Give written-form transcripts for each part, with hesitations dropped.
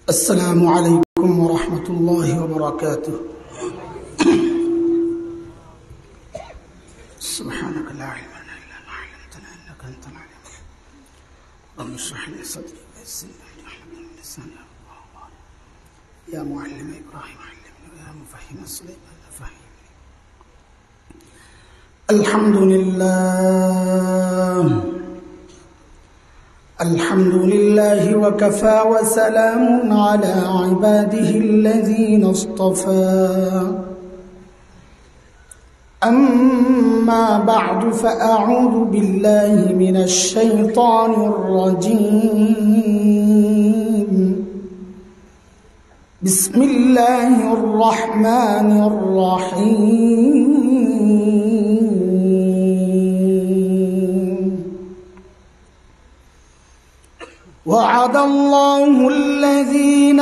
السلام عليكم ورحمة الله وبركاته. سبحانك لا علم لنا إلا ما علمتنا إنك أنت العليم الحكيم. رب اشرح لي صدري ويسر لي أمري واحلل من لساني يفقهوا قولي. يا معلم إبراهيم علمني ويا مفهم سليمان فهمني. الحمد لله الحمد لله وكفى وسلام على عباده الذين اصطفى. أما بعد فأعوذ بالله من الشيطان الرجيم. بسم الله الرحمن الرحيم. وعد الله الذين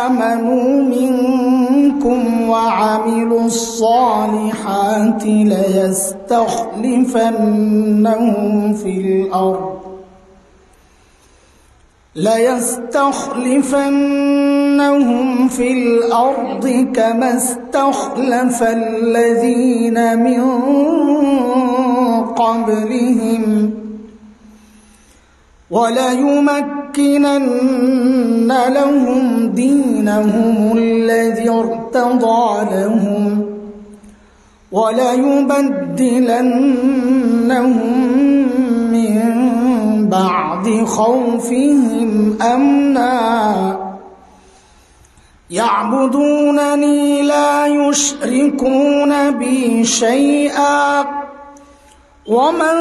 آمنوا منكم وعملوا الصالحات ليستخلفنهم في الأرض كما استخلف الذين من قبلهم وليمكنن لهم دينهم الذي ارتضى لهم وليبدلنهم من بعد خوفهم أمنا يعبدونني لا يشركون بي شيئا ومن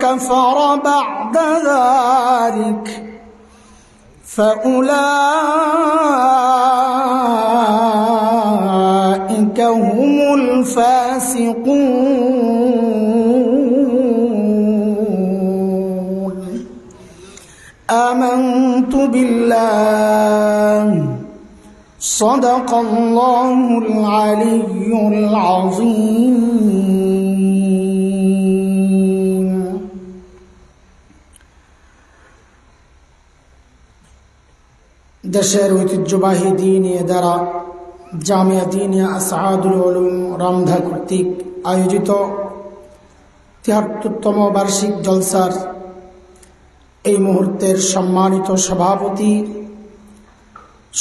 كفر بعد ذلك فأولئك هم الفاسقون. آمنت بالله صدق الله العلي العظيم. দেশের ঐতিহ্যবাহী দ্বীনি ইদারা জামিয়া দ্বীনিয়া আসআদুল উলুম রামধা কর্তৃক আয়োজিত ৭৩তম বার্ষিক জলসার এই মুহূর্তের সম্মানিত সভাপতি,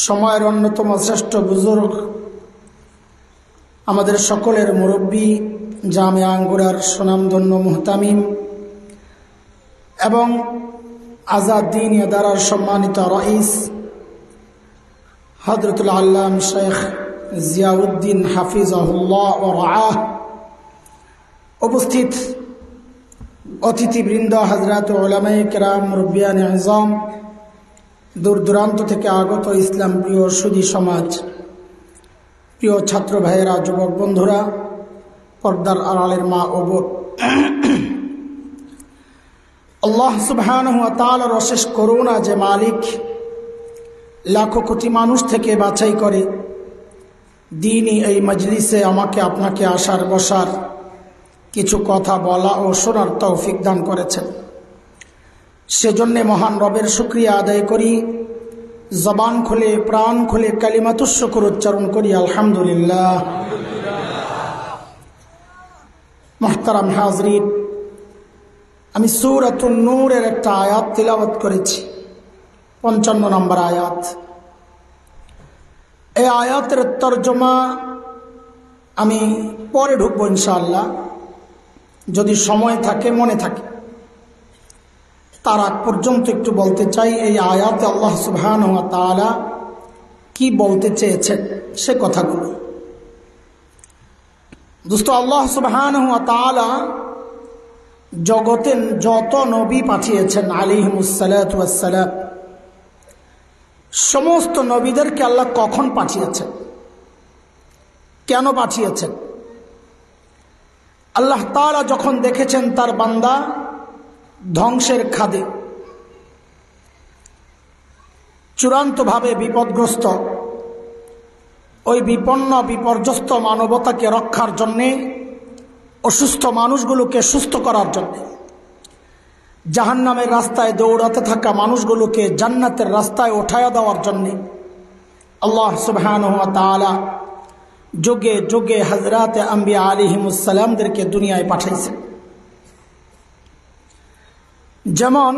সময়ের অন্যতম শ্রেষ্ঠ বুজুর্গ, আমাদের সকলের মুরব্বী, জামিয়া আঙ্গুরার সুনামধন্য মুহতামিম এবং আজাদ দ্বীনি ইদারার সম্মানিত রাইস হযরতুল আল্লাম শেখ জিয়াউদ্দিন হাফিজাহুল্লাহ ওয়া রাআহ, উপস্থিত অতিথিবৃন্দ, হযরত উলামায়ে কেরাম, মুরব্বিয়ানে আযম, দূর দূরান্ত থেকে আগত ইসলাম প্রিয় সুধী সমাজ, প্রিয় ছাত্র ভাইয়েরা, যুবক বন্ধুরা, পর্দার আড়ালের মা ও বোন, আল্লাহ সুবহানাহু ওয়া তাআলার অশেষ করুণা যে মালিক লাখো কোটি মানুষ থেকে বাছাই করে দ্বীনি এই মজলিসে আমাকে আপনাকে আসার বসার, কিছু কথা বলা ও শোনার তৌফিক দান করেছেন। সেজন্যে মহান রবের শুকরিয়া আদায় করি, জবান খুলে প্রাণ খুলে কালিমাতুশ শুকর উচ্চারণ করি, আলহামদুলিল্লাহ। মুহতারাম হাজরিন, আমি সূরাতুন নূরের একটা আয়াত তিলাওয়াত করেছি, ৫৫ নম্বর আয়াত। এই আয়াতের তরজমা আমি পরে ঢুকবো ইনশাআল্লাহ, যদি সময় থাকে, মনে থাকে। তার আগ পর্যন্ত একটু বলতে চাই এই আয়াতে আল্লাহ সুবহানাহু ওয়া তাআলা কি বলতে চেয়েছেন সে কথাগুলো। দোস্ত, আল্লাহ সুবহানাহু ওয়া তাআলা জগতে যত নবী পাঠিয়েছেন আলাইহিমুস সালাতু ওয়াস সালাম, সমস্ত নবীদেরকে আল্লাহ কখন পাঠিয়েছেন, কেন পাঠিয়েছেন? আল্লাহ তাআলা যখন দেখেছেন তার বান্দা ধ্বংসের খাদে, চূড়ান্তভাবে বিপদগ্রস্ত, ওই বিপন্ন বিপর্যস্ত মানবতাকে রক্ষার জন্যে, অসুস্থ মানুষগুলোকে সুস্থ করার জন্যে, জাহান্নামের রাস্তায় দৌড়াতে থাকা মানুষগুলোকে জান্নাতের রাস্তায় উঠায়া দেওয়ার জন্য আল্লাহ সুবহানাহু ওয়া তাআলা যুগে যুগে হযরতে আম্বিয়া আলাইহিমুসসালামদেরকে দুনিয়ায় পাঠাইছেন। যেমন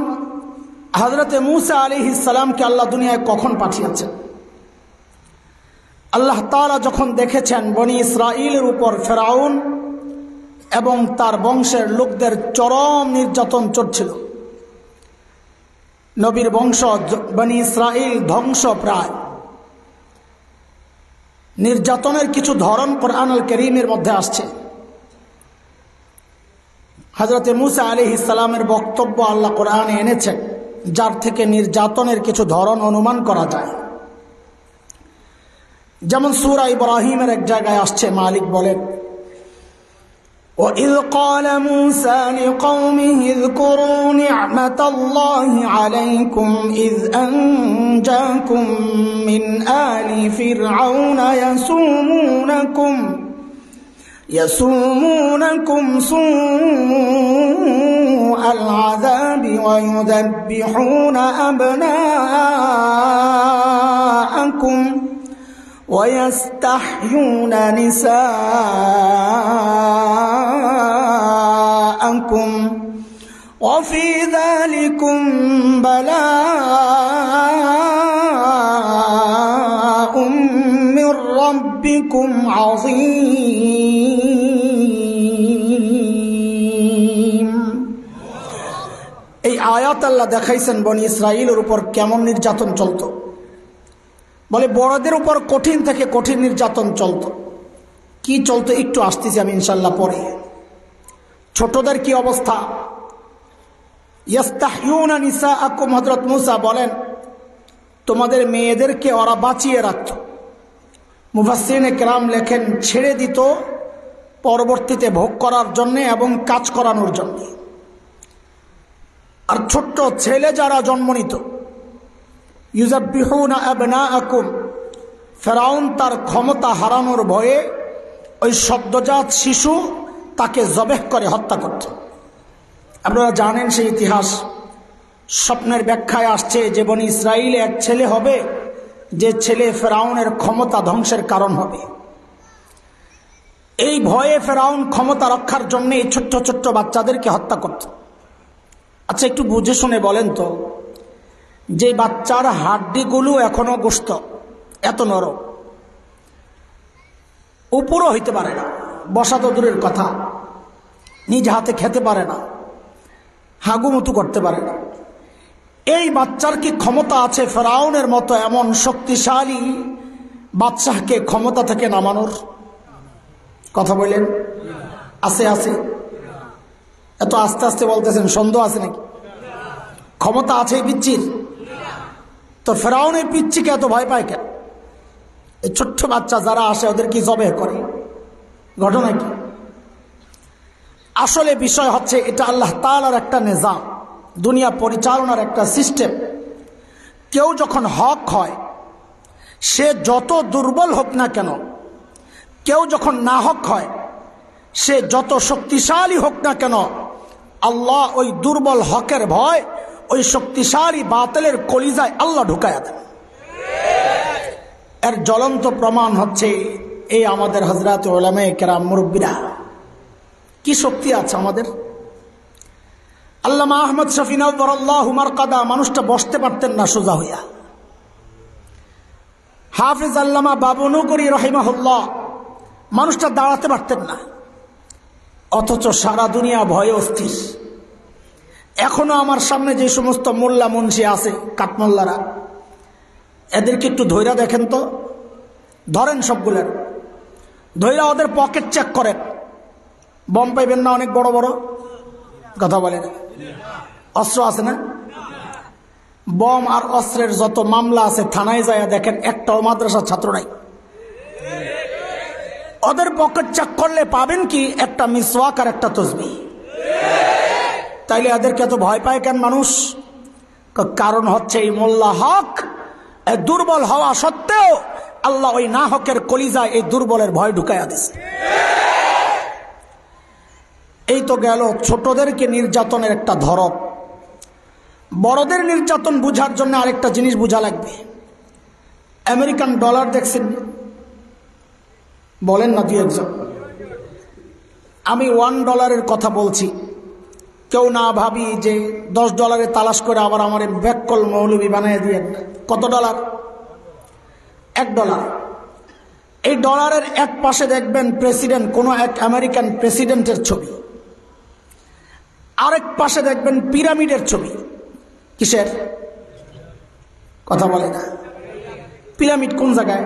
হযরতে মূসা আলাইহিস সালামকে আল্লাহ দুনিয়ায় কখন পাঠিয়েছেন? আল্লাহ তাআলা যখন দেখেছেন বনি ইসরাঈলের উপর ফেরাউন এবং তার বংশের লোকদের চরম নির্যাতন চলছিল, নবীর বংশ বনি ইসরাঈল ধ্বংস প্রায়, নির্যাতনের কিছু ধরন কোরআনুল কারীমের মধ্যে আসছে। হযরতে মূসা আলাইহিস সালামের বক্তব্য আল্লাহ কোরআনে এনেছেন, যার থেকে নির্যাতনের কিছু ধরন অনুমান করা যায়। যেমন সূরা ইব্রাহিমের এক জায়গায় আসছে, মালিক বলেন, وَإِذْ قَالَ مُوسَى لِقَوْمِهِ اذْكُرُوا نِعْمَةَ اللَّهِ عَلَيْكُمْ إِذْ أَنْجَاكُمْ مِنْ آلِ فِرْعَوْنَ يَسُومُونَكُمْ سُوءَ الْعَذَابِ وَيُذَبِّحُونَ أَبْنَاءَكُمْ وَيَسْتَحْيُونَ نِسَاءَكُمْ وَفِي ذَلِكُمْ بَلَاءٌ مِّن رَّبِّكُمْ عَظِيمٌ। এই আয়াত আল্লাহ দেখাইছেন বনি ইসরাঈলের উপর কেমন নির্যাতন চলত। বলে বড়দের উপর কঠিন থেকে কঠিন নির্যাতন চলত। কি চলত একটু আসতেছি আমি ইনশাল্লাহ পরে। ছোটদের কি অবস্থা? ইস্তাহয়ুনা নিসাআকুম, হযরত মূসা বলেন তোমাদের মেয়েদেরকে ওরা বাঁচিয়ে রাখত। মুফাসসিরিনে কেরাম লেখেন ছেড়ে দিত পরবর্তীতে ভোগ করার জন্য এবং কাজ করানোর জন্য। আর ছোট্ট ছেলে যারা জন্ম নিত, ইউযাব্বিহুনা আবনাআকুম, ফেরাউন তার ক্ষমতা হারানোর ভয়ে ওই সদ্যজাত শিশু তাকে জবেহ করে হত্যা করত। আপনারা জানেন সেই ইতিহাস। স্বপ্নের ব্যাখ্যায় আসছে যে বনি ইসরাঈলে এক ছেলে হবে, যে ছেলে ফেরাউনের ক্ষমতা ধ্বংসের কারণ হবে। এই ভয়ে ফেরাউন ক্ষমতা রক্ষার জন্য এই ছোট্ট ছোট্ট বাচ্চাদেরকে হত্যা করত। আচ্ছা একটু বুঝে শুনে বলেন তো, যে বাচ্চার হাড্ডিগুলো এখনো গোস্ত, এত নরম, উপরও হইতে পারে না, বসা তো দূরের কথা, নিজ হাতে খেতে পারে না, হাগুমুতু করতে পারে না, এই বাচ্চার কি ক্ষমতা আছে ফেরাউনের মতো এমন শক্তিশালী বাদশাহকে ক্ষমতা থেকে নামানোর? কথা বললেন আছে? আছে? এত আস্তে আস্তে বলতেছেন, সন্দেহ আছে নাকি? ক্ষমতা আছে এই পিচ্চির? তো ফেরাউন এই পিচ্চিকে এত ভয় পায় কেন? এই ছোট্ট বাচ্চা যারা আসে ওদের কি জবেহ করে? ঘটনা কি? আসলে বিষয় হচ্ছে এটা আল্লাহ তাআলার একটা নিজাম, দুনিয়া পরিচালনার একটা সিস্টেম। কেউ যখন হক হয়, সে যত দুর্বল হোক না কেন, কেউ যখন না হক হয়, সে যত শক্তিশালী হোক না কেন, আল্লাহ ওই দুর্বল হকের ভয় ওই শক্তিশালী বাতিলের কলিজায় আল্লাহ ঢুকায়া দেন। এর জ্বলন্ত প্রমাণ হচ্ছে এই আমাদের হযরত উলামায়ে কেরাম, মুরব্বীরা, কি শক্তি আছে আমাদের। আল্লামা আহমদ শফী নওয়ারাল্লাহু মারকাদা মানুষটা বসতে পারতেন না সোজা হইয়া। হাফিজ আল্লামা বাবুনগরী রহিমাহুল্লাহ মানুষটা দাঁড়াতে পারতেন না, অথচ সারা দুনিয়া ভয়ে অস্থির। এখনো আমার সামনে যে সমস্ত মোল্লা মুন্সি আছে, কাঠমোল্লারা, এদেরকে একটু ধৈর্য দেখেন তো, ধরেন সবগুলোর ধৈর্য, ওদের পকেট চেক করেন, বম পাইবেন না অনেক বড় বড়, কথা বলেন, অস্ত্র আছে না? বম আর অস্ত্রের যত মামলা আছে থানায় যায় দেখেন, একটাও মাদ্রাসার ছাত্র নাই। ওদের পকেট চেক করলে পাবেন কি? একটা মিসওয়াক আর একটা তসবিহ। তাইলে এদেরকে এত ভয় পায় কেন মানুষ? কারণ হচ্ছে এই মোল্লা হক দুর্বল হওয়া সত্ত্বেও আল্লাহ ওই না হকের কলিজায় এই দুর্বলের ভয় ঢুকাইয়া দিছে। এই তো গেল ছোটদেরকে নির্যাতনের একটা ধরন। বড়দের নির্যাতন বুঝার জন্য আরেকটা জিনিস বোঝা লাগবে। আমেরিকান ডলার দেখছেন? বলেন না দুই একজন। আমি $1 কথা বলছি, কেউ না ভাবি যে $10 তালাশ করে আবার আমার ব্যাককল মৌলবী বানিয়ে দিয়ে। কত ডলার? $1। এই ডলারের এক পাশে দেখবেন প্রেসিডেন্ট, কোন এক আমেরিকান প্রেসিডেন্টের ছবি, আরেক পাশে দেখবেন পিরামিডের ছবি। কিসের কথা বলে না? পিরামিড কোন জায়গায়?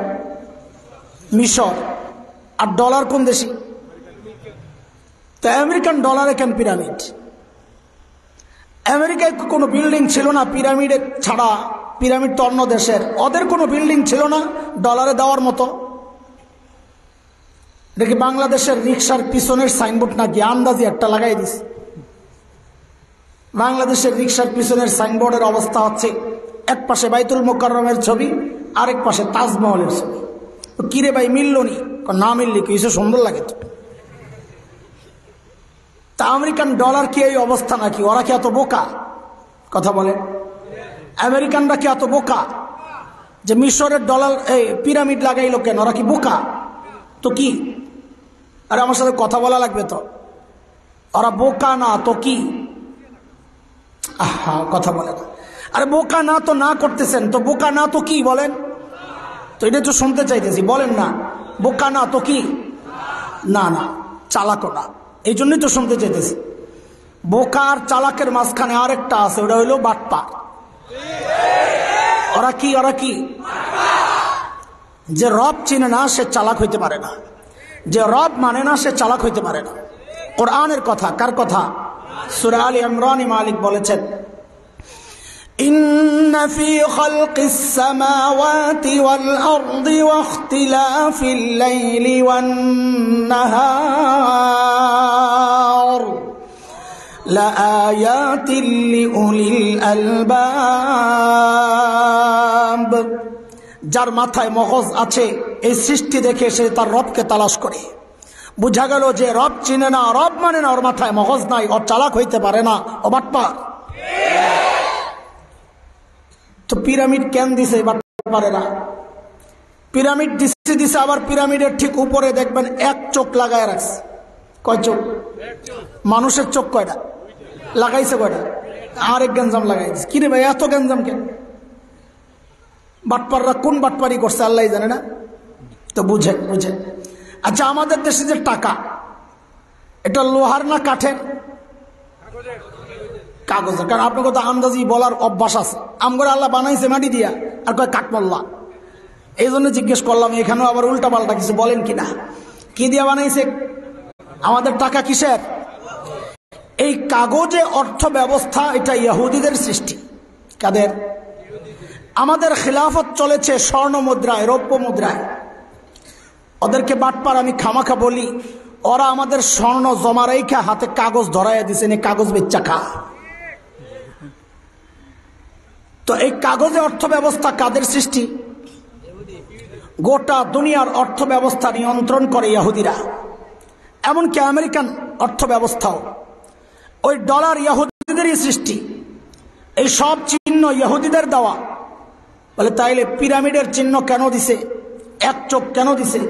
মিশর। আর ডলার কোন দেশি? তো আমেরিকান ডলারে কেন পিরামিড? আমেরিকায় কোনো বিল্ডিং ছিল না পিরামিডের ছাড়া, পিরামিড তো অন্য দেশের, ওদের কোনো বিল্ডিং ছিল না ডলারে দেওয়ার মতো। দেখি বাংলাদেশের রিক্সার পিছনের সাইনবোর্ড নাকি আন্দাজি একটা লাগাই দিস। বাংলাদেশের রিক্সার পিছনের সাইনবোর্ডের অবস্থা হচ্ছে এক পাশে বাইতুল মোকাররমের ছবি, আরেক পাশে তাজমহলের ছবি। কিরে ভাই মিলল নি? না মিললি কিছু সুন্দর লাগে তো। তা আমেরিকান ডলার কি এই অবস্থা নাকি? ওরা কি এত বোকা? কথা বলে। আমেরিকানরা কি এত বোকা যে মিশরের ডলার এই পিরামিড লাগাইলো কেন? ওরা কি বোকা? তো কি? আরে আমার সাথে কথা বলা লাগবে তো। ওরা বোকা না তো কি? আহা, কথা বলে না। আরে বোকা না তো না করতেছেন, তো বোকা না তো কি বলেন? তো এটা তো শুনতে চাইতেছি, বলেন না। বোকা না তো কি? না না, চালাকও না। এই জন্যই তো শুনতে চাইতেছি। বোকা আর চালাকের মাঝখানে আরেকটা আছে, ওটা হইল বাটপার। ওরা কি? ওরা কি? যে রব চিনে না সে চালাক হইতে পারে না, যে রব মানে না সে চালাক হইতে পারে না। কোরআনের কথা। কার কথা? সূরা আলে ইমরান মালিক বলেছেন, ইন্না ফি খালকিস সামাওয়াতি ওয়াল আরদি ওয়া ইখতিলাফিল লাইলি ওয়ান নাহার লাআয়াতিল লিউলিল আলবাব। যার মাথায় মগজ আছে এই সৃষ্টি দেখে সে তার রবকে তালাশ করে। বুঝা গেল যে রব চিনে না, রব মানে না, ওর মাথায় মগজ নাই, ওর চালাক হইতে পারে না, ও বাটপার। তো পিরামিড কেন দিছে? পারে না। পিরামিড দিছে, আবার পিরামিডের ঠিক উপরে দেখবেন এক চোখ লাগায় রাখছে। কয় চোখ? মানুষের চোখ কয়টা লাগাইছে? কয়টা? আরেক গেঞ্জাম লাগাইছে। কিরে ভাই এত গেঞ্জাম কেন? বাটপাররা কোন বাটপারি করছে আল্লাহ জানে না। তো বুঝেন বুঝেন। আচ্ছা, আমাদের দেশে যে টাকা, এটা লোহার না কাঠের? কাগজের। কারণ আপনাকে তো আন্দাজি বলার অভ্যাস আছে। আমগরে আল্লাহ বানাইছে মাটি দিয়া, আর কয় কাঠমল্লা। এই জন্য জিজ্ঞেস করলাম, এখানেও আবার উল্টা পাল্টা কিছু বলেন কিনা। কি দিয়া বানাইছে? আমাদের টাকা কিসের? এই কাগজে অর্থ ব্যবস্থা, এটা ইহুদিদের সৃষ্টি। কাদের? আমাদের খিলাফত চলেছে স্বর্ণ মুদ্রায়, রৌপ্য মুদ্রায়। ওদেরকে বাটপার আমি খামাখা বলি, ওরা আমাদের স্বর্ণ জমা রেখা হাতে কাগজ ধরাইয়া দিচ্ছেন, এই কাগজ বেচা খা। তো এই কাগজে অর্থ ব্যবস্থা কাদের সৃষ্টি? গোটা দুনিয়ার অর্থ ব্যবস্থা নিয়ন্ত্রণ করে ইহুদিরা। এমনকি আমেরিকান অর্থ ব্যবস্থাও ওই ডলার ইহুদিদেরই সৃষ্টি। এই সব চিহ্ন ইহুদিদের দেওয়া। বলে তাইলে পিরামিডের চিহ্ন কেন দিছে? এক চোখ কেন দিছে?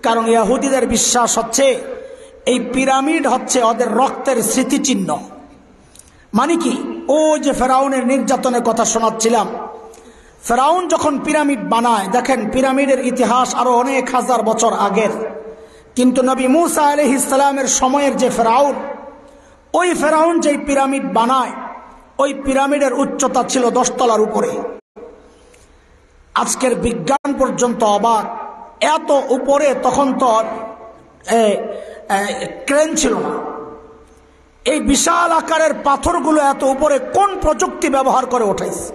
কারণ ইহুদিদের বিশ্বাস হচ্ছে এই পিরামিড হচ্ছে ওদের রক্তের স্মৃতিচিহ্ন। মানে কি? ও যে ফেরাউনের নির্যাতনের কথা শোনাচ্ছিলাম, ফেরাউন যখন পিরামিড বানায়, দেখেন পিরামিডের ইতিহাস আরো অনেক হাজার বছর আগের। কিন্তু নবী মুসা আলাইহিস সালামের সময়ের যে ফেরাউন, ওই ফেরাউন যে পিরামিড বানায়, ওই পিরামিডের উচ্চতা ছিল 10 তলার উপরে। আজকের বিজ্ঞান পর্যন্ত অবাক, এত উপরে তখন তো ক্রেন ছিল না। এই বিশাল আকারের পাথরগুলো এত উপরে কোন প্রযুক্তি ব্যবহার করে ওঠাইছে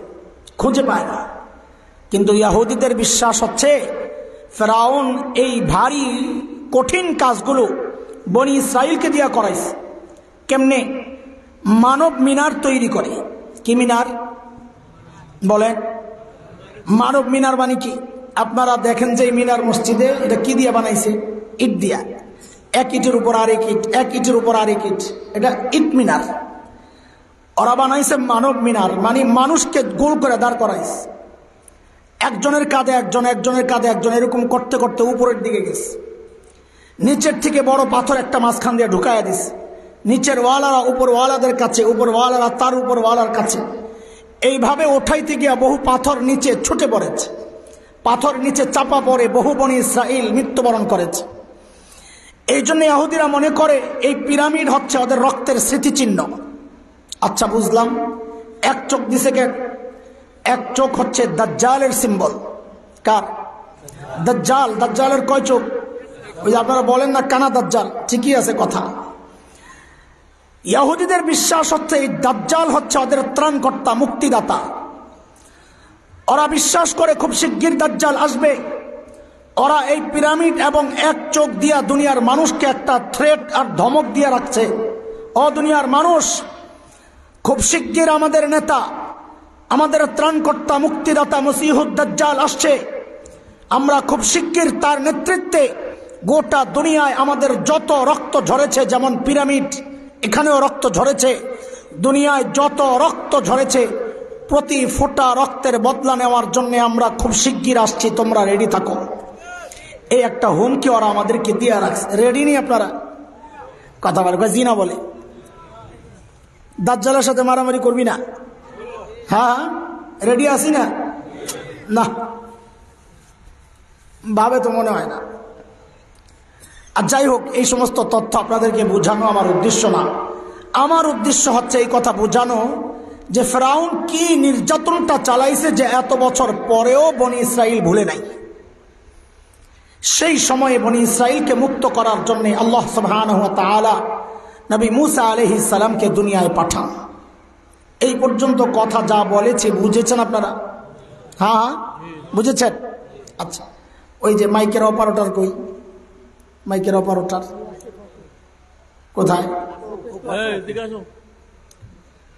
খুঁজে পায় না। কিন্তু ইহুদিদের বিশ্বাস হচ্ছে ফেরাউন এই ভারী কঠিন কাজগুলো বনি ইসরাইলকে দিয়া করাইছে। কেমনে? মানব মিনার তৈরি করে। কি মিনার বলেন? মানব মিনার মানে কি? আপনারা দেখেন যে মিনার মসজিদে এটা কি দিয়ে বানাইছে? ইট দিয়া। এক ইটের উপর আরেক ইট, এক ইটের উপর আরেক ইট, এটা ইট মিনার। ওরা বানাইছে মানব মিনার, মানে মানুষকে গোল করে দাঁড় করাইছে, একজনের কাঁধে একজন, একজনের কাঁধে একজন, এরকম করতে করতে উপরের দিকে গেছে। নিচের থেকে বড় পাথর একটা মাঝখান দিয়ে ঢুকাইয়া দিছে। নিচের ওয়ালারা উপর ওয়ালাদের কাছে, উপর ওয়ালারা তার উপর ওয়ালার কাছে। এইভাবে ওঠাইতে গিয়া বহু পাথর নিচে ছুটে পড়েছে, পাথর নিচে চাপা পড়ে বহু বনি ইসরাইল মৃত্যুবরণ করেছে। এই জন্য ইহুদিরা মনে করে এই পিরামিড হচ্ছে ওদের রক্তের স্মৃতিচিহ্ন। আচ্ছা বুঝলাম, এক চোখ দিছে কে? এক চোখ হচ্ছে দাজ্জালের সিম্বল। কার? দাজ্জাল। দাজ্জালের কয় চোখ? ওই যে আপনারা বলেন না কানা দাজ্জাল, ঠিকই আছে কথা। ইহুদিদের বিশ্বাস হচ্ছে এই দাজ্জাল হচ্ছে ওদের ত্রাণকর্তা, মুক্তিদাতা। ওরা বিশ্বাস করে খুব শিগগির দাজ্জাল আসবে। ওরা এই পিরামিড এবং এক চোখ দিয়া দুনিয়ার মানুষকে একটা থ্রেট আর ধমক দিয়ে রাখছে, ও দুনিয়ার মানুষ, খুব শিগগির আমাদের নেতা, আমাদের ত্রাণকর্তা, মুক্তিদাতা মসিহুদ দাজ্জাল আসছে। আমরা খুব শিগগির তার নেতৃত্বে গোটা দুনিয়ায় আমাদের যত রক্ত ঝরেছে, যেমন পিরামিড এখানেও রক্ত ঝরেছে, দুনিয়ায় যত রক্ত ঝরেছে, প্রতি ফোঁটা রক্তের বদলা নেওয়ার জন্য আমরা খুব শিগগির আসছি, তোমরা রেডি থাকো। এই একটা হুমকি ওরা আমাদেরকে দিয়ে রাখছে। রেডি নেই আপনারা? কথা বলে জি না বলে। দাজ্জালের সাথে মারামারি করবি না? হ্যাঁ রেডি আছি না? না, ভাবে তো মনে হয় না। আর যাই হোক, এই সমস্ত তথ্য আপনাদেরকে বোঝানো আমার উদ্দেশ্য না। আমার উদ্দেশ্য হচ্ছে এই কথা বোঝানো যে ফেরাউন কি নির্যাতনটা চালাইছে, যে এত বছর পরেও বনি ইসরাইল ভুলে নাই। সেই সময়ে বনি ইসরাইলকে মুক্ত করার জন্য আল্লাহ সুবহানাহু ওয়া তাআলা নবী মুসা আলাইহিস সালামকে দুনিয়ায় পাঠান। এই পর্যন্ত কথা যা বলেছি বুঝেছেন আপনারা? হ্যাঁ বুঝেছেন? আচ্ছা, ওই যে মাইকের অপারেটর কই? মাইকের অপারেটর কোথায়?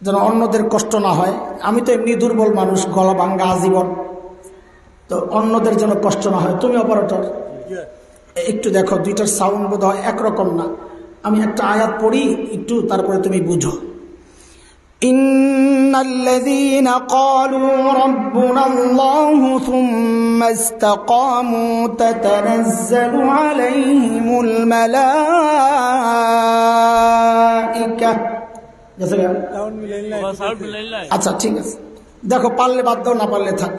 যেন অন্যদের কষ্ট না হয়। আমি তো এমনি দুর্বল মানুষ, গলা ভাঙ্গা আজীবন, তো অন্যদের যেন কষ্ট না হয়। তুমি অপারেটর একটু দেখো, দুইটার সাউন্ড বোধ হয় একরকম না। আমি একটা আয়াত পড়ি একটু, তারপরে তুমি বুঝো। ইন্নাল্লাযীনা ক্বালু রাব্বুনাল্লাহু থুম্মা ইসতাকামু তাতানাজ্জালু আলাইহিমুল মালায়েকা। আচ্ছা ঠিক আছে, দেখো পারলে বাদ দাও, না পারলে থাক।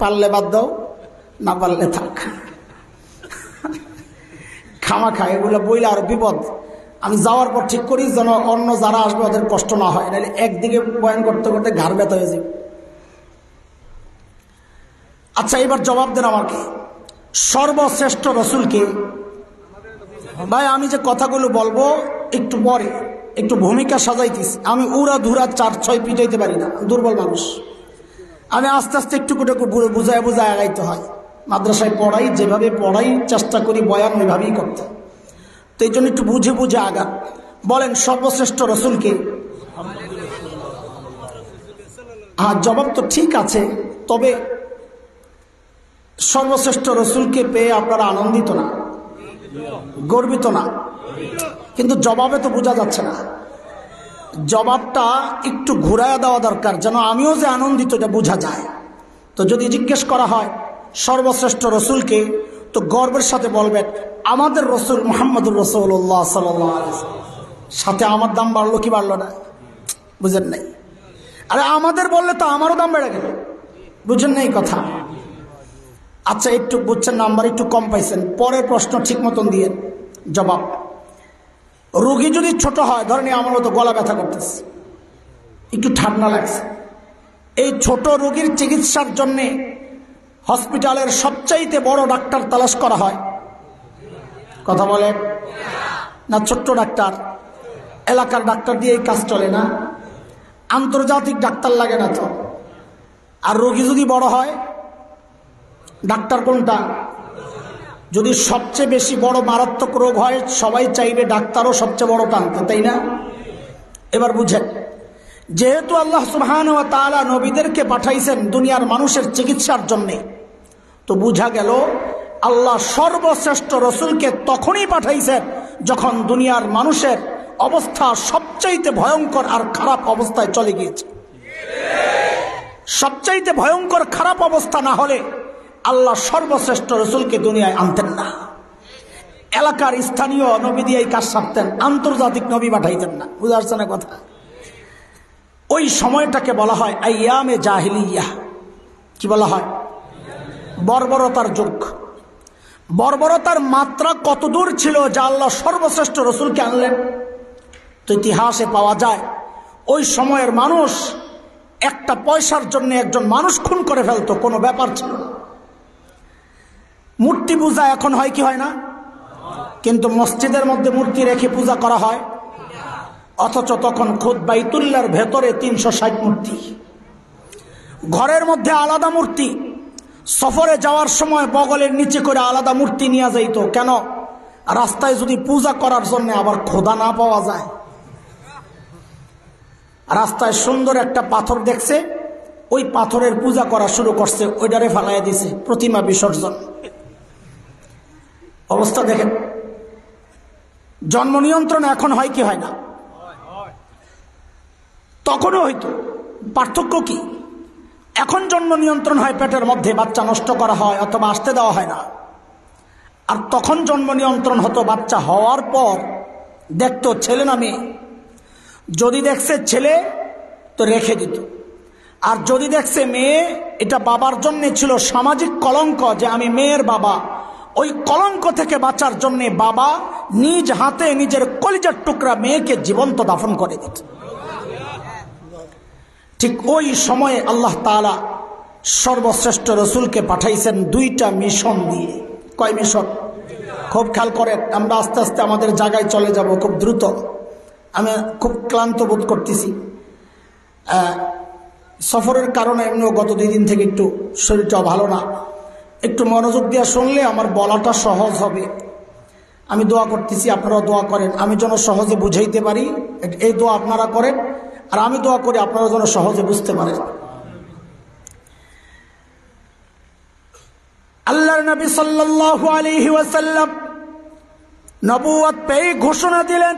পারলে বাদ দাও, না পারলে থাক। খামা খায় এগুলো বইলে আর বিপদ। আমি যাওয়ার পর ঠিক করি যেন অন্য যারা আসবে ওদের কষ্ট না হয়, নাহলে একদিকে বয়ান করতে করতে ঘাড় ব্যথা হয়ে যাবে। আচ্ছা এবার জবাব দেন আমাকে, সর্বশ্রেষ্ঠ রসুলকে? ভাই আমি যে কথাগুলো বলবো একটু পরে, একটু ভূমিকা সাজাইতিস। আমি উড়া ধুরা 4-6 পিটাইতে পারি না, দুর্বল মানুষ। আমি আস্তে আস্তে একটু করে বুঝায় বুঝায় আগাইতে হয়। মাদ্রাসায় পড়াই, যেভাবে পড়াই চেষ্টা করি বয়ান ওইভাবেই করতে। তো এই জন্য একটু বুঝে বুঝে আগা। বলেন সর্বশ্রেষ্ঠ রসুলকে? হ্যাঁ জবাব তো ঠিক আছে, তবে সর্বশ্রেষ্ঠ রসুলকে পেয়ে আপনারা আনন্দিত না, গর্বিত না? কিন্তু জবাবে তো বোঝা যাচ্ছে না। জবাবটা একটু ঘুরাইয়া দেওয়া দরকার, যেন আমিও যে আনন্দিত এটা বোঝা যায়। তো যদি জিজ্ঞেস করা হয় সর্বশ্রেষ্ঠ রসুলকে, তো গর্বের সাথে বলবেন আমাদের রসুল মুহাম্মদুর রাসূলুল্লাহ সাল্লাল্লাহু আলাইহি ওয়াসাল্লাম। সাথে আমার দাম বাড়লো কি বাড়লো না? বুঝেন নাই? আরে আমাদের বললে তো আমারও দাম বেড়ে গেল, বুঝেন নাই কথা? আচ্ছা একটু বুঝছেন, নাম্বার একটু কম পাইছেন। পরের প্রশ্ন ঠিক মতন দিয়ে জবাব। রোগী যদি ছোট হয়, ধরেন আমারও তো গলা ব্যথা করতেছে, একটু ঠান্ডা লাগছে, এই ছোট রোগীর চিকিৎসার জন্যে হসপিটালের সবচাইতে বড় ডাক্তার তালাশ করা হয়। কথা বলেন না? ছোট্ট ডাক্তার, এলাকার ডাক্তার দিয়ে এই কাজ চলে না, আন্তর্জাতিক ডাক্তার লাগে না তো। আর রোগী যদি বড় হয়, ডাক্তার কোনটা? যদি সবচেয়ে বেশি বড় মারাত্মক রোগ হয়, সবাই চাইবে ডাক্তারও সবচেয়ে বড় টানতে, তাই না? এবার বুঝেন, যেহেতু আল্লাহ সুবহানাহু ওয়া তাআলা নবীদেরকে পাঠাইছেন দুনিয়ার মানুষের চিকিৎসার জন্যে, তো বুঝা গেল আল্লাহ সর্বশ্রেষ্ঠ রসুলকে তখনই পাঠাইছেন যখন দুনিয়ার মানুষের অবস্থা সবচাইতে ভয়ঙ্কর আর খারাপ অবস্থায় চলে গিয়েছে। সবচাইতে ভয়ঙ্কর খারাপ অবস্থা না হলে আল্লাহ সর্বশ্রেষ্ঠ রসুলকে দুনিয়ায় আনতেন না। এলাকার স্থানীয় নবী দিয়েই কাজ সারতেন, আন্তর্জাতিক নবী পাঠাইতেন না। বুঝা যাচ্ছে না কথা? ওই সময়টাকে বলা হয় আইয়ামে জাহিলিয়া। কি বলা হয়? বর্বরতার যুগ। বর্বরতার মাত্রা কত দূর ছিল যা আল্লাহ সর্বশ্রেষ্ঠ রসুলকে আনলেন। তো ইতিহাসে পাওয়া যায় ওই সময়ের মানুষ একটা পয়সার জন্য একজন মানুষ খুন করে ফেলতো, কোনো ব্যাপার ছিল না। মূর্তি পূজা এখন হয় কি হয় না? কিন্তু মসজিদের মধ্যে মূর্তি রেখে পূজা করা হয়, অথচ তখন খুদ বাইতুল্লাহর ভেতরে 360 মূর্তি, ঘরের মধ্যে আলাদা মূর্তি, সফরে যাওয়ার সময় বগলের নিচে করে আলাদা মূর্তি নিয়ে যাইত। কেন? রাস্তায় যদি পূজা করার জন্য আবার খোদা না পাওয়া যায়। রাস্তায় সুন্দর একটা পাথর দেখছে, ওই পাথরের পূজা করা শুরু করছে, ওইটারে ফালাইয়া দিছে, প্রতিমা বিসর্জন। অবস্থা দেখেন। জন্ম নিয়ন্ত্রণ এখন হয় কি হয় না? তখনও হইতো। পার্থক্য কি? এখন জন্ম নিয়ন্ত্রণ হয় পেটের মধ্যে, বাচ্চা নষ্ট করা হয় অথবা আসতে দেওয়া হয় না। আর তখন জন্ম নিয়ন্ত্রণ হতো বাচ্চা হওয়ার পর দেখতো ছেলে না মেয়ে। যদি দেখছে ছেলে তো রেখে দিত, আর যদি দেখছে মেয়ে, এটা বাবার জন্য ছিল সামাজিক কলঙ্ক যে আমি মেয়ের বাবা। ওই কলঙ্ক থেকে বাঁচার জন্য বাবা নিজ হাতে নিজের কলিজার টুকরা মেয়েকে জীবন্ত দাফন করে দিত। ঠিক ওই সময়ে আল্লাহ তাআলা সর্বশ্রেষ্ঠ রসুলকে পাঠাইছেন 2টা মিশন দিয়ে। কয় মিশন? খুব খেয়াল করেন, আমরা আস্তে আস্তে আমাদের জায়গায় চলে যাব খুব দ্রুত। আমি খুব ক্লান্ত বোধ করতেছি, সফরের কারণে এমনিও গত 2 দিন থেকে একটু শরীরটা ভালো না। একটু মনোযোগ দিয়ে শুনলে আমার বলাটা সহজ হবে। আমি দোয়া করতেছি, আপনারাও দোয়া করেন আমি যেন সহজে বুঝাইতে পারি। এই দোয়া আপনারা করেন, আর আমি দোয়া করি আপনারা যেন সহজে বুঝতে পারেন। আল্লাহর নবী সাল্লাল্লাহু আলাইহি ওয়াসাল্লাম নবুয়ত পেয়ে ঘোষণা দিলেন,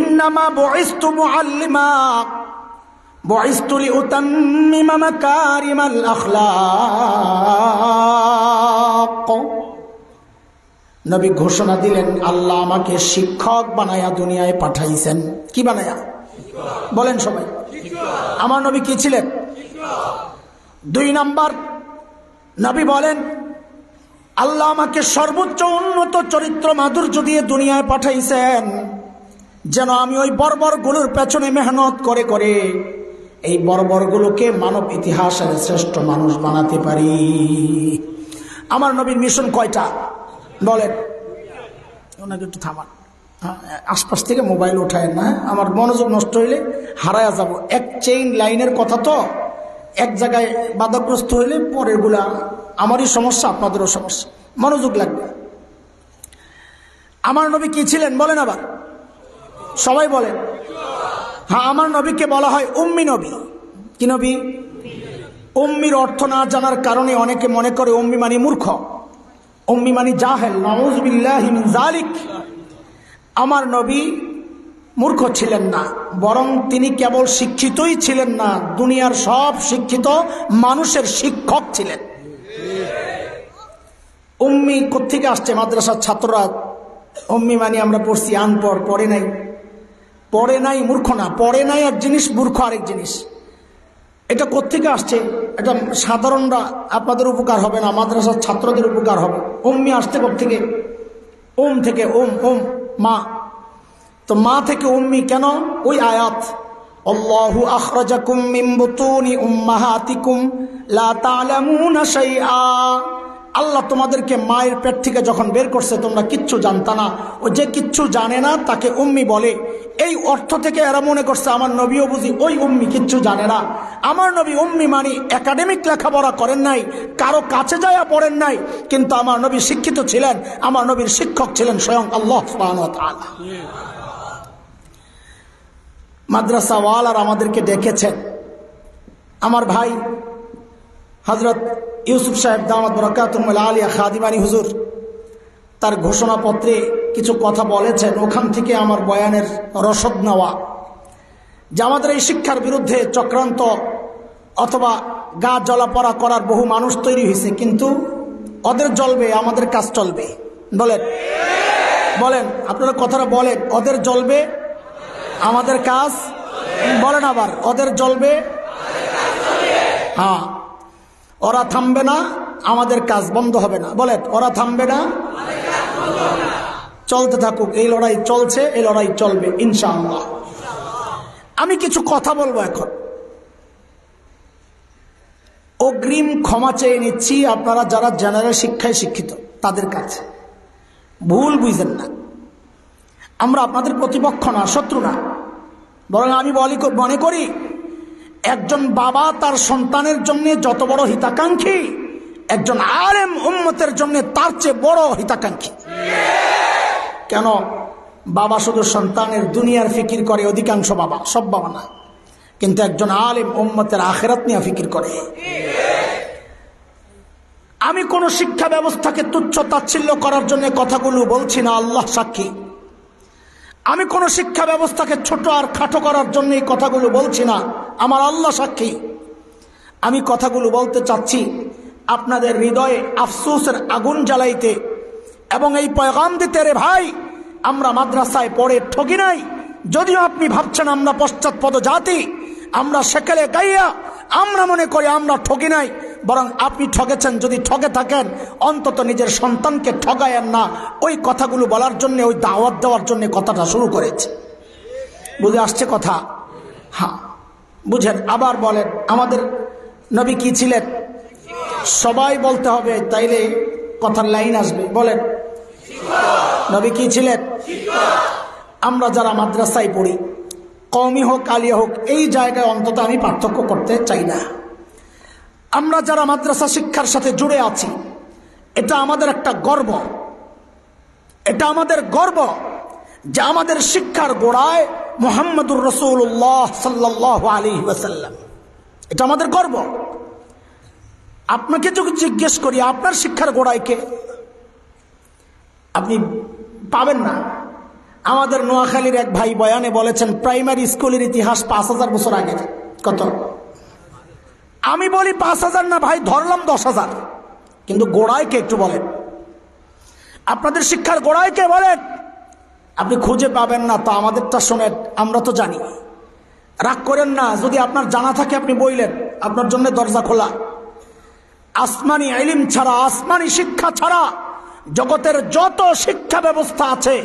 ইন্নামা বুইসতু মুআল্লিমা বুইসতু লিউতাম্মিমা মাকারিমাল আখলাক। নবী ঘোষণা দিলেন, আল্লাহ আমাকে শিক্ষক বানায়া দুনিয়ায় পাঠাইছেন। কি বানায়া? বলেন সবাই। আমার নবী কি ছিলেন? 2 নাম্বার, নবী বলেন, আল্লাহ আমাকে সর্বোচ্চ উন্নত চরিত্র মাধুর্য দিয়ে দুনিয়ায় পাঠাইছেন যেন আমি ওই বর্বরগুলোর পেছনে মেহনত করে করে এই বর্বরগুলোকে মানব ইতিহাসের শ্রেষ্ঠ মানুষ বানাতে পারি। আমার নবীর মিশন কয়টা বলেন? ওনাকে একটু থামান, আশপাশ থেকে মোবাইল উঠায় না, আমার মনোযোগ নষ্ট হইলে হারায়া যাব। এক চেইন লাইনের কথা তো, এক জায়গায় বাধাগ্রস্ত হইলে পরের গুলা আমারই সমস্যা, আপনাদেরও সমস্যা। মনোযোগ লাগবে। আমার নবী কি ছিলেন বলেন? আবার সবাই বলেন। হ্যাঁ, আমার নবীকে বলা হয় উম্মি নবী। কি নবী? উম্মির অর্থ না জানার কারণে অনেকে মনে করে উম্মি মানে মূর্খ, উম্মি মানে জাহেল। নাউযু বিল্লাহি মিন যালিক। আমার নবী মূর্খ ছিলেন না, বরং তিনি কেবল শিক্ষিতই ছিলেন না, দুনিয়ার সব শিক্ষিত মানুষের শিক্ষক ছিলেন। উম্মি কোত্থেকে আসছে? মাদ্রাসার ছাত্ররা উম্মি মানে আমরা পড়ছি আনপড়, পড়ে নাই। পড়ে নাই মূর্খ না, পড়ে নাই এক জিনিস, মূর্খ আরেক জিনিস। এটা কোত্থেকে আসছে? এটা সাধারণরা আপনাদের উপকার হবে না, মাদ্রাসার ছাত্রদের উপকার হবে। উম্মি আসছে কোত্থেকে? ওম থেকে, ওম ওম মা। তো মা থেকে উম্মি কেন? ওই আয়াত, আল্লাহু আখরাজাকুম মিন বুতুনি উম্মাহাতিকুম লা তা'লামুনা শাইআ। আল্লাহ তোমাদেরকে মায়ের পেট থেকে যখন বের করছে তোমরা কিচ্ছু জানতা না। ও যে কিচ্ছু জানে না তাকে উম্মি বলে। এই অর্থ থেকে এরা মনে করছে আমার নবীও বুঝি ওই উম্মি, কিচ্ছু জানে না। আমার নবী উম্মি মানে একাডেমিক লেখাপড়া করেন নাই, কারো কাছে যায় পড়েন নাই, কিন্তু আমার নবী শিক্ষিত ছিলেন। আমার নবীর শিক্ষক ছিলেন স্বয়ং আল্লাহ সুবহানাহু ওয়া তাআলা। মাদ্রাসাওয়ালার আমাদেরকে ডেকেছেন। আমার ভাই হযরত ইউসুফ সাহেব দামাত বরকাতুহুল আলিয়া খাদিমানি হুজুর তার ঘোষণাপত্রে কিছু কথা বলেছেন, ওখান থেকে আমার বয়ানের রসদ নেওয়া যে আমাদের এই শিক্ষার বিরুদ্ধে চক্রান্ত অথবা গা জ্বলাপড়া করার বহু মানুষ তৈরি হয়েছে, কিন্তু ওদের জ্বলবে, আমাদের কাজ চলবে। বলেন বলেন, আপনারা কথাটা বলেন, ওদের জ্বলবে, আমাদের কাজ। বলেন আবার, ওদের জ্বলবে, হ্যাঁ, ওরা থামবে না, আমাদের কাজ বন্ধ হবে না। বলেন, ওরা থামবে না, চলতে থাকুক। এই লড়াই চলছে, এই লড়াই চলবে ইনশাআল্লাহ। আমি কিছু কথা বলবো এখন। অগ্রিম ক্ষমা চেয়ে নিচ্ছি আপনারা যারা জেনারেল শিক্ষায় শিক্ষিত তাদের কাছে। ভুল বুঝেন না, আমরা আপনাদের প্রতিপক্ষ না, শত্রু না, বরং আমি মনে করি একজন বাবা তার সন্তানের জন্য যত বড় হিতাকাঙ্ক্ষী, একজন আলেম উম্মতের জন্য তার চেয়ে বড় হিতাকাঙ্ক্ষী। কেন? বাবা শুধু সন্তানের দুনিয়ার ফিকির করে, অধিকাংশ বাবা, সব বাবা না, কিন্তু একজন আলেম উম্মতের আখিরাত নিয়ে ফিকির করে। আমি কোন শিক্ষা ব্যবস্থাকে তুচ্ছ তাচ্ছিল্য করার জন্য কথাগুলো বলছি না, আল্লাহ সাক্ষী। আমি কোন শিক্ষা ব্যবস্থাকে ছোট আর খাটো করার জন্য এই কথাগুলো বলছি না, আমার আল্লাহ সাক্ষী। আমি কথাগুলো বলতে চাচ্ছি আপনাদের হৃদয়ে আফসোসের আগুন জ্বালাইতে এবং এই পয়গাম দিতে, রে ভাই, আমরা মাদ্রাসায় পড়ে ঠকি নাই। যদিও আপনি ভাবছেন আমরা পশ্চাৎপদ জাতি, আমরা সেকেলে গাইয়া আমরা মনে করি আমরা ঠকি নাই, বরং আপনি ঠকেছেন। যদি ঠকে থাকেন অন্তত নিজের সন্তানকে ঠগায়েন না। ওই কথাগুলো বলার জন্য, ওই দাওয়াত দেওয়ার জন্য কথাটা শুরু করেছে। বুঝে আসছে কথা? হ্যাঁ, বুঝেন। আবার বলেন, আমাদের নবী কি ছিলেন? সবাই বলতে হবে, তাইলে কথার লাইন আসবে। বলেন, নবী কি ছিলেন? আমরা যারা মাদ্রাসায় পড়ি, কওমি হোক আলিয়া হোক, এই জায়গায় অন্তত আমি পার্থক্য করতে চাই না। আমরা যারা মাদ্রাসা শিক্ষার সাথে জুড়ে আছি, এটা আমাদের একটা গর্ব। এটা আমাদের গর্ব যে আমাদের শিক্ষার গোড়ায় মুহাম্মদুর রাসূলুল্লাহ সাল্লাল্লাহু আলাইহি ওয়াসাল্লাম। এটা আমাদের গর্ব। আপনাকে যদি জিজ্ঞেস করি আপনার শিক্ষার গোড়ায় কে, আপনি পাবেন না। আমাদের নোয়াখালীর এক ভাই বয়ানে বলেছেন প্রাইমারি স্কুলের ইতিহাস 5000 বছর আগে। কত? আমি বলি 5000 না ভাই, ধরলাম 10,000। কিন্তু গোড়ায় কে একটু বলেন, আপনাদের শিক্ষার গোড়ায় কে বলেন? আপনি খুঁজে পাবেন না। তো আমাদেরটা শোনেন, আমরা তো জানি। রাগ করেন না, যদি আপনার জানা থাকে আপনি বললেন, আপনার জন্য দরজা খোলা। আসমানি ইলম ছাড়া, আসমানি শিক্ষা ছাড়া জগতের যত শিক্ষা ব্যবস্থা আছে,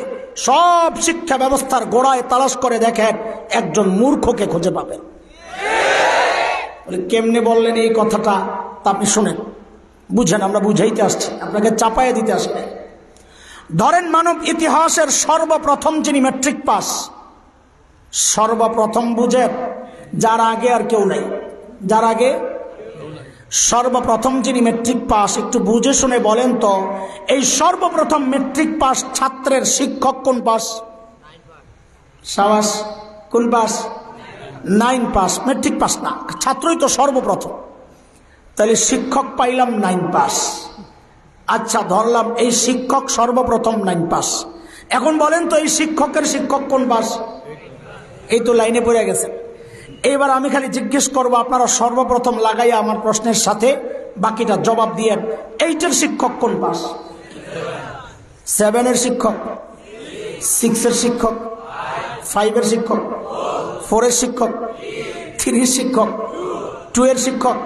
সব শিক্ষা ব্যবস্থার গোড়ায় তালাশ করে দেখেন, একজন মূর্খকে খুঁজে পাবেন। বলে কেমনে বললেন এই কথাটা? তা আপনি শুনেন, বুঝেন, আমরা বুঝাইতে আসছি, আপনাকে চাপাইয়া দিতে আসি। ধরেন মানব ইতিহাসের সর্বপ্রথম যিনি ম্যাট্রিক পাস, সর্বপ্রথম, বুঝেন, যার আগে আর কেউ নাই, যার আগে সর্বপ্রথম যিনি ম্যাট্রিক পাস, একটু বুঝে শুনে বলেন তো, এই সর্বপ্রথম ম্যাট্রিক পাস ছাত্রের শিক্ষক কোন পাস? সাবাস, কোন পাস? 9 পাস। ম্যাট্রিক পাস না, ছাত্রই তো সর্বপ্রথম। তাহলে শিক্ষক পাইলাম 9 পাস। আচ্ছা, ধরলাম এই শিক্ষক সর্বপ্রথম 9 পাস। এখন বলেন তো এই শিক্ষকের শিক্ষক কোন পাস? এই তো লাইনে পড়ে গেছে। এইবার আমি খালি জিজ্ঞেস করবো, আপনারা সর্বপ্রথম লাগাইয়া আমার প্রশ্নের সাথে বাকিটা জবাব দিয়ে, 8-এর শিক্ষক কোন পাস? 7-এর শিক্ষক, 6-এর শিক্ষক, 5-এর শিক্ষক, 4-এর শিক্ষক, 3-এর শিক্ষক, 2-এর শিক্ষক,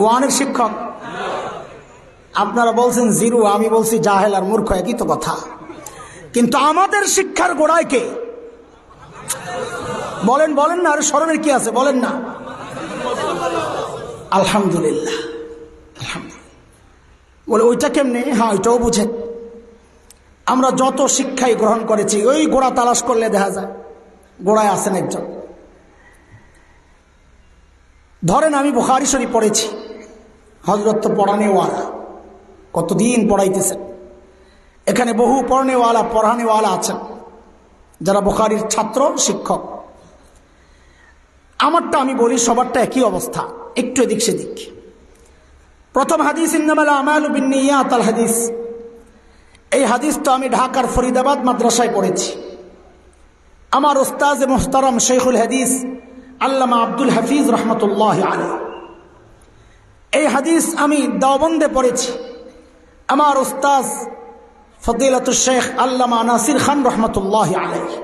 1-এর শিক্ষক। আপনারা বলছেন 0, আমি বলছি জাহেল আর মূর্খ, একই তো কথা। কিন্তু আমাদের শিক্ষার গোড়ায় কে? বলেন, বলেন না, আরে স্মরণের কি আছে, বলেন না। আলহামদুলিল্লাহ, বলে ওইটা কেমনে? হ্যাঁ, ওইটাও বুঝেন। আমরা যত শিক্ষাই গ্রহণ করেছি, ওই গোড়া তালাশ করলে দেখা যায় গোড়ায় আছেন একজন। ধরেন আমি বুখারী শরীফ পড়েছি, হযরত তো পড়ানেওয়ালা, কতদিন পড়াইতেছেন। এখানে বহু পড়ানেওয়ালা, পড়ানেওয়ালা আছেন যারা বুখারীর ছাত্র, শিক্ষক। আমারটা আমি বলি, সবারটা একই অবস্থা, একটু এদিক সেদিক। প্রথম হাদিস ইন্নামাল আমালু বিন্নিয়াত আল হাদিস। এই হাদিস তো আমি ঢাকার ফরিদাবাদ মাদ্রাসায় পড়েছি। আমার উস্তাজ মুহতারাম শেখুল হাদিস আল্লামা আব্দুল হাফিজ রহমতুল্লাহ আলাইহি, এই হাদিস আমি দেওবন্দে পড়েছি। আমার উস্তাজ ফদিলাতুল শেখ আল্লামা নাসির খান রহমতুল্লাহ আলাইহি।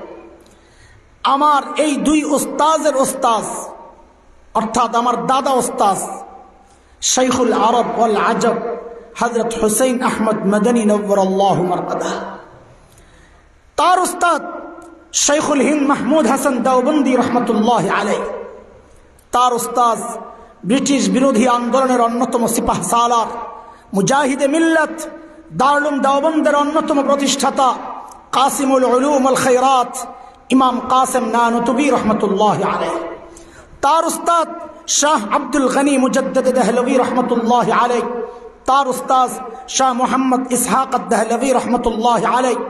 আমার এই দুই উস্তাজের উস্তাজ অর্থাৎ আমার দাদা উস্তাজ শাইখুল আরব ওয়াল আজব হযরত হুসাইন আহমদ মদনী নওয়ারাল্লাহু মারকাদাহ, তার উস্তাদ শাইখুল হিন্দ মাহমুদ হাসান দেওবন্দি রহমতুল্লাহ আলাইহি, তার উস্তাজ ব্রিটিশ বিরোধী আন্দোলনের অন্যতম সিপাহ সালার মুজাহিদে মিল্লাত দারুল দেওবন্দের অন্যতম প্রতিষ্ঠাতা কাসিমুল উলুম ওয়াল খায়রাত ইমাম কাসেম নানুতুবি রহমতুল্লাহ আলাইহি, তার উস্তাদ শাহ আব্দুল গনি মুজদ্দিদ দেহলভী রহমতুল্লাহ আলাইহি, তার উস্তাদ শাহ মোহাম্মদ ইসহাক দেহলভী রহমতুল্লাহ আলাইহি,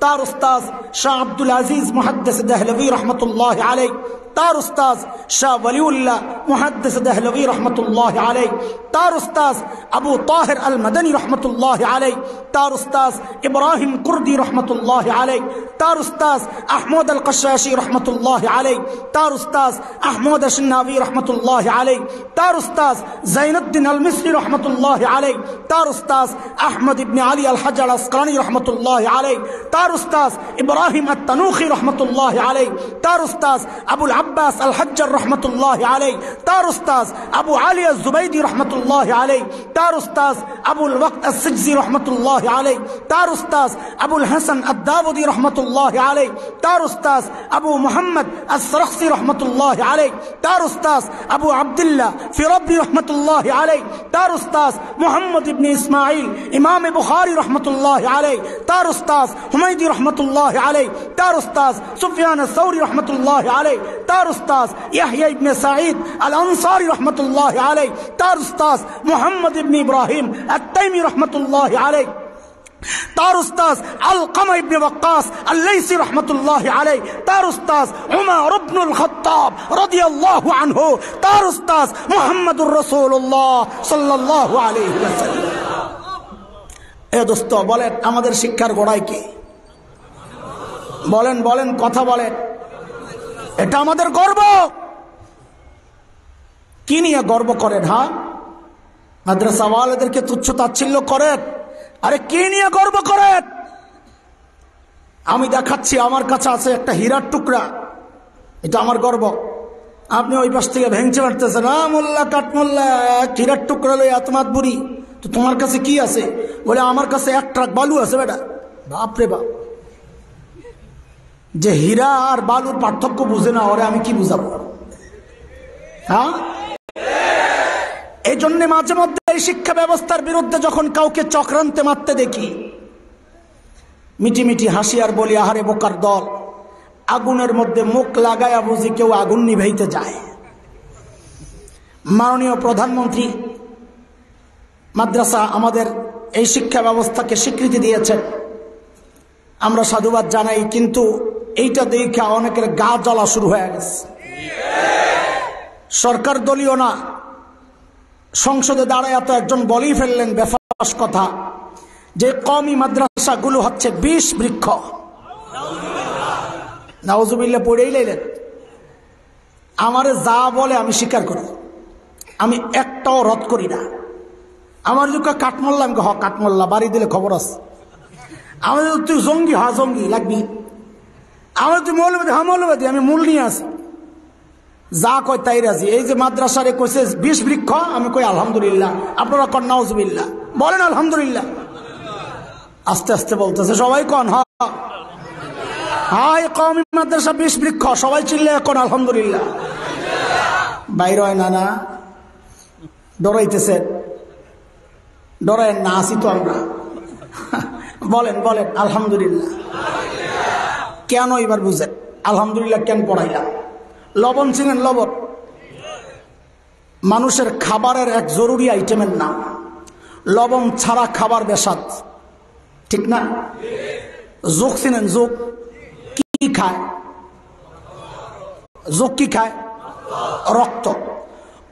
তার উস্তাদ শাহ আব্দুল আজিজ মুহাদ্দিস দেহলভী রহমতুল্লাহ আলাইহি, তার উস্তাদ শাহ ওয়ালিউল্লাহ মুহাদ্দিস দেহলভী রহমতুল্লাহ আলাইহি, তার উস্তাদ আবু তাহির আল মদনী রহমতুল্লাহ আলাইহি, তার উস্তাদ ইব্রাহিম কুর্দি রহমতুল্লাহ আলাইহি, তার উস্তাদ আহমদ আল কশাশি রহমতুল্লাহ আলাইহি, তার উস্তাদ আহমদ আশনাবি রহমতুল্লাহ আলাইহি, তার উস্তাদ জাইনুদ্দিন আল মিসরি রহমতুল্লাহ আলাইহি, তার উস্তাদ আহমদ ইবনে আলী আল হাজার আসকালানি রহমতুল্লাহ আলাইহি, তার উস্তাদ ইব্রাহিম আত তানুখি রহমতুল্লাহ আলাইহি, তার উস্তাদ আবুল আব্বাস আল হাজ্জার রহমতুল্লাহ আলাইহি, তার উস্তাদ আবু আলী আল জুবাইদি রহমতুল্লাহ আলাইহি, তার উস্তাদ আবুল ওয়াক্ত আস সিজজি রহমতুল্লাহ আলাইহি, তার উস্তাদ আবুল হাসান আদ দাউদি রহমতুল্লাহ আলাইহি, তার উস্তাদ আবু মুহাম্মদ আস সরখসি রহমতুল্লাহ আলাইহি, তার উস্তাদ আবু আব্দুল্লাহ ফিরাবি রহমতুল্লাহ আলাইহি, তার উস্তাদ মুহাম্মদ ইবনে ইসমাঈল ইমাম বুখারী রহমতুল্লাহ আলাইহি, তার উস্তাদ হুমায়দি রহমতুল্লাহ আলাইহি, তার উস্তাদ সুফিয়ান আস-সাউরি রহমতুল্লাহ আলাইহি, তার উস্তাদ ইয়াহইয়া ইবনে সাঈদ আল আনসারী রহমতুল্লাহ আলাইহি, তার উস্তাদ মুহাম্মদ ইবনে ইব্রাহিম আত-তাইমি রহমতুল্লাহ আলাইহি, তার উস্তাদ আলকামা ইবনে ওয়াক্কাস আল-লাইসি রাহমাতুল্লাহ আলাইহি, তার উস্তাদ উমর ইবনুল খাত্তাব রাদিয়াল্লাহু আনহু, তার উস্তাদ মুহাম্মদুর রাসূলুল্লাহ সাল্লাল্লাহু আলাইহি ওয়াসাল্লাম। এ দোস্ত বলেন আমাদের শিক্ষার গোড়ায় কে? বলেন বলেন কথা বলেন, এটা আমাদের গর্ব। কি নিয়ে গর্ব করেন? হ্যাঁ, মাদ্রাসাওয়ালাদেরকে তুচ্ছ তাচ্ছিল্য করেন? আরে কি নিয়ে গর্ব করেন? আমি দেখাচ্ছি, আমার কাছে আছে একটা হীরার টুকরা, এটা আমার গর্ব। আপনি ওই পাশ থেকে ভেঙচে মারতেছেন, মোল্লা কাঠমোল্লা হীরার টুকরা লই আত্মাত বুড়ি, তো তোমার কাছে কি আছে? বলে আমার কাছে এক ট্রাক বালু আছে। বেটা বাপরে বাপ, যে হীরা আর বালুর পার্থক্য বুঝে না, ওরে আমি কি বুঝাবো? হ্যাঁ, এই জন্য মাঝে মধ্যে এই শিক্ষা ব্যবস্থার বিরুদ্ধে যখন কাউকে চক্রান্তে মারতে দেখি, মিটি মিটি হাসি আর বলি, আহারে বোকার দল, আগুনের মধ্যে মুখ লাগায়া বুঝি কেউ আগুন নিভাইতে যায়। মাননীয় প্রধানমন্ত্রী মাদ্রাসা আমাদের এই শিক্ষা ব্যবস্থাকে স্বীকৃতি দিয়েছেন, আমরা সাধুবাদ জানাই। কিন্তু এইটা দেখে অনেকের গা জ্বলা শুরু হয়ে গেছে। সরকার দলীয় না, সংসদে দাঁড়ায় তো একজন বলেই ফেললেন বেফাস কথা, যে কওমি মাদ্রাসাগুলো হচ্ছে ২০ বৃক্ষ। নাউজুবিল্লাহ পড়েই লাইলেন। আমারে যা বলে আমি স্বীকার করি, আমি একটাও রদ করি না। আমার যদি কাঠমোল্লা, আমি হ কাঠমোল্লা, বাড়ি দিলে খবর আছে। আমার যদি তুই জঙ্গি, হা জঙ্গি লাগবি। আমার তুই মৌলবাদী, হা মৌলবাদী, আমি মূল নিয়ে আসি। যা কয় তাই রাজি। এই যে মাদ্রাসারে কইছে ২০ বৃক্ষ, আমি কই আলহামদুলিল্লাহ। আপনারা কন নাউজুবিল্লাহ, বলেন আলহামদুলিল্লাহ। আস্তে আস্তে বলতেছে সবাই কন হাই কওমি মাদ্রাসা ২০ বৃক্ষ, সবাই চিল্লে এখন আলহামদুলিল্লাহ। বাইর হয় না, ডরাইতেছে, ডরায় না, আসি তো আমরা। বলেন বলেন আলহামদুলিল্লাহ। কেন এবার বুঝেন আলহামদুলিল্লাহ কেন পড়াইলাম? লবণ চিনেন? লবণ মানুষের খাবারের এক জরুরি আইটেমের নাম। লবণ ছাড়া খাবার বেসাদ, ঠিক না? যোগ চিনেন? যোগ কি খায়? যোগ কি খায়? রক্ত।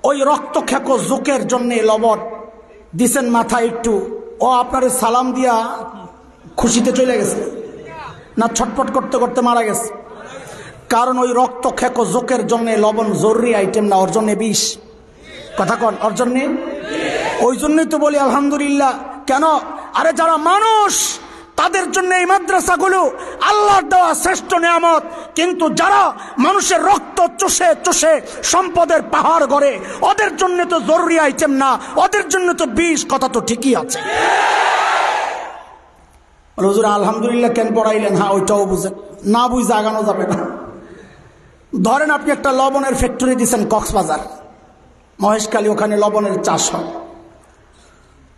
ওই রক্ত খেকো যোগের জন্য লবণ দিছেন মাথা একটু, ও আপনার সালাম দিয়া খুশিতে চলে গেছে না ছটফট করতে করতে মারা গেছে? কারণ ওই রক্ত খেকো জোকের জন্য লবণ জরুরি আইটেম না, ওর জন্য বিষ। কথা কন, ওর জন্যে। ওই জন্যই তো বলি আলহামদুলিল্লাহ। কেন? আরে যারা মানুষ তাদের জন্য এই মাদ্রাসাগুলো আল্লাহর দেওয়া শ্রেষ্ঠ নিয়ামত, কিন্তু যারা মানুষের রক্ত চষে চষে সম্পদের পাহাড় গড়ে, ওদের জন্য তো জরুরি আইটেম না, ওদের জন্য তো বিষ। কথা তো ঠিকই আছে। হুজুর আলহামদুলিল্লাহ কেন পড়াইলেন? হ্যাঁ, ওইটাও বুঝেন না, বুঝে আগানো যাবে না। ধরেন আপনি একটা লবণের ফ্যাক্টরি দিচ্ছেন কক্সবাজার, মহেশখালী, ওখানে লবণের চাষ হয়।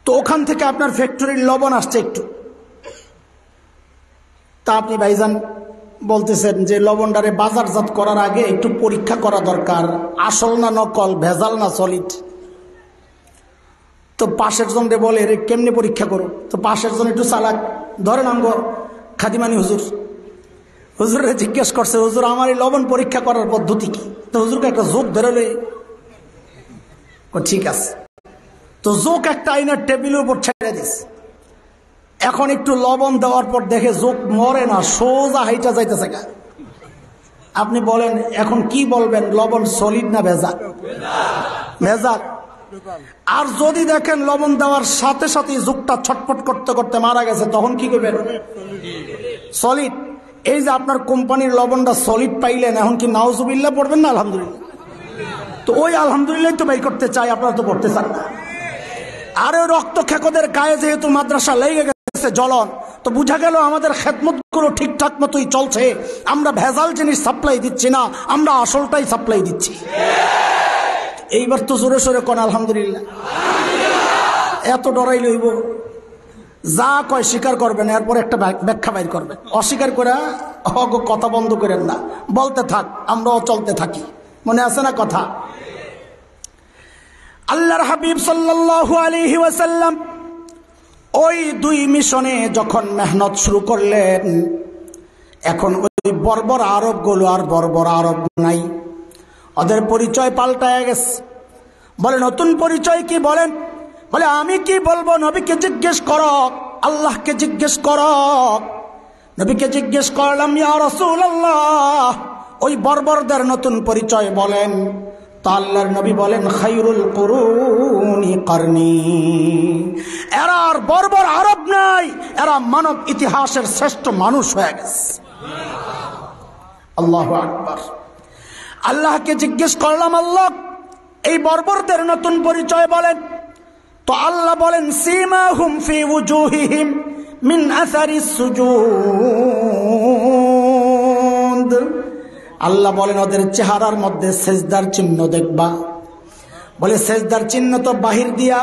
তো ওখান থেকে আপনার ফ্যাক্টরির লবণ আসছে একটু, তা আপনি ভাইজান বলতেছেন যে লবণটারে বাজারজাত করার আগে একটু পরীক্ষা করা দরকার, আসল না নকল, ভেজাল না সলিড। তো পাশের জন বলে রে কেমনি পরীক্ষা করো? তো পাশের জন একটু চালাক, ধরেন আমগো খাদিমানি হুজুর, হুজুরে জিজ্ঞেস করছে, হুজুর আমার এই লবণ পরীক্ষা করার পদ্ধতি কি? তো হুজুরকে একটা জোক ধরে লই, ঠিক আছে। তো জোক একটা আইনের টেবিলের উপর ছেড়ে দিস। এখন একটু লবণ দেওয়ার পর দেখে জোক মরে না, সোজা হাইটা যাইতেছে। আপনি বলেন এখন কি বলবেন, লবণ সলিড না ভেজাল? ভেজাল। আর যদি দেখেন লবণ দেওয়ার সাথে সাথে জোকটা ছটফট করতে করতে মারা গেছে, তখন কি করবেন? সলিড। এই যে আপনার কোম্পানির লবণটা সলিড পাইলেন, এখন কি নাউজুবিল্লাহ পড়বেন না আলহামদুলিল্লাহ? তো ওই আলহামদুলিল্লাহ তো বের করতে চাই, আপনারা তো পড়তে চান না। আর ওই রক্ত খেকোদের গায়ে যেহেতু মাদ্রাসা লেগে গেছে জ্বলন, তো বুঝা গেল আমাদের খেদমত গুলো ঠিকঠাক মতোই চলছে। আমরা ভেজাল জিনিস সাপ্লাই দিচ্ছি না, আমরা আসলটাই সাপ্লাই দিচ্ছি। এইবার তো জোরে সোরে কোন আলহামদুলিল্লাহ। এত ডরাই লইব, যা কয় স্বীকার করবেন, এরপর একটা ব্যাখ্যা বাইর করবেন। অস্বীকার করে কথা বন্ধ করেন না, বলতে থাক, আমরাও চলতে থাকি। মনে আছে না কথা? আল্লাহর হাবিব সাল্লাল্লাহু আলাইহি ওয়াসাল্লাম ওই 2 মিশনে যখন মেহনত শুরু করলেন, এখন ওই বর্বর আরবগুলো আর বর্বর আরব নাই, ওদের পরিচয় পাল্টায় গেছে। বলে নতুন পরিচয় কি? বলেন। বলে আমি কি বলবো? নবীকে জিজ্ঞেস করো, আল্লাহকে জিজ্ঞেস করো। নবীকে জিজ্ঞেস করলাম, ইয়া রাসূলুল্লাহ ওই বর্বরদের নতুন পরিচয় বলেন। তো আল্লাহর নবী বলেন, খায়রুল কুরুনি করনি। এরা আর বর্বর আরব নাই, এরা মানব ইতিহাসের শ্রেষ্ঠ মানুষ হয়ে গেছে। আল্লাহু আকবার। আল্লাহকে জিজ্ঞেস করলাম, আল্লাহ এই বর্বরদের নতুন পরিচয় বলেন। তো আল্লাহ বলেন, সীমাহুম ফি ওয়ুজুহিহিম মিন আসারিস সুজুদ। আল্লাহ বলেন ওদের চেহারার মধ্যে সেজদার চিহ্ন দেখবা। বলে সেজদার চিহ্ন তো বাহির দিয়া,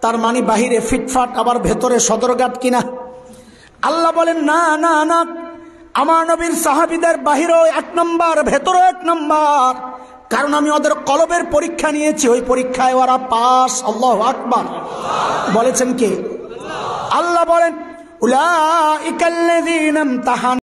তার মানে বাহিরে ফিটফাট, আবার ভেতরে সদরঘাট কিনা? আল্লাহ বলেন না না না, আমার নবীর সাহাবীদের বাহিরেও 1 নম্বর, ভেতরেও 1 নম্বর। কারণ আমি ওদের কলবের পরীক্ষা নিয়েছি, ওই পরীক্ষায় ওরা পাস। আল্লাহু আকবার। বলেছেন কে? আল্লাহ বলেন, উলাইকাল্লাযীনা ইমতাহানা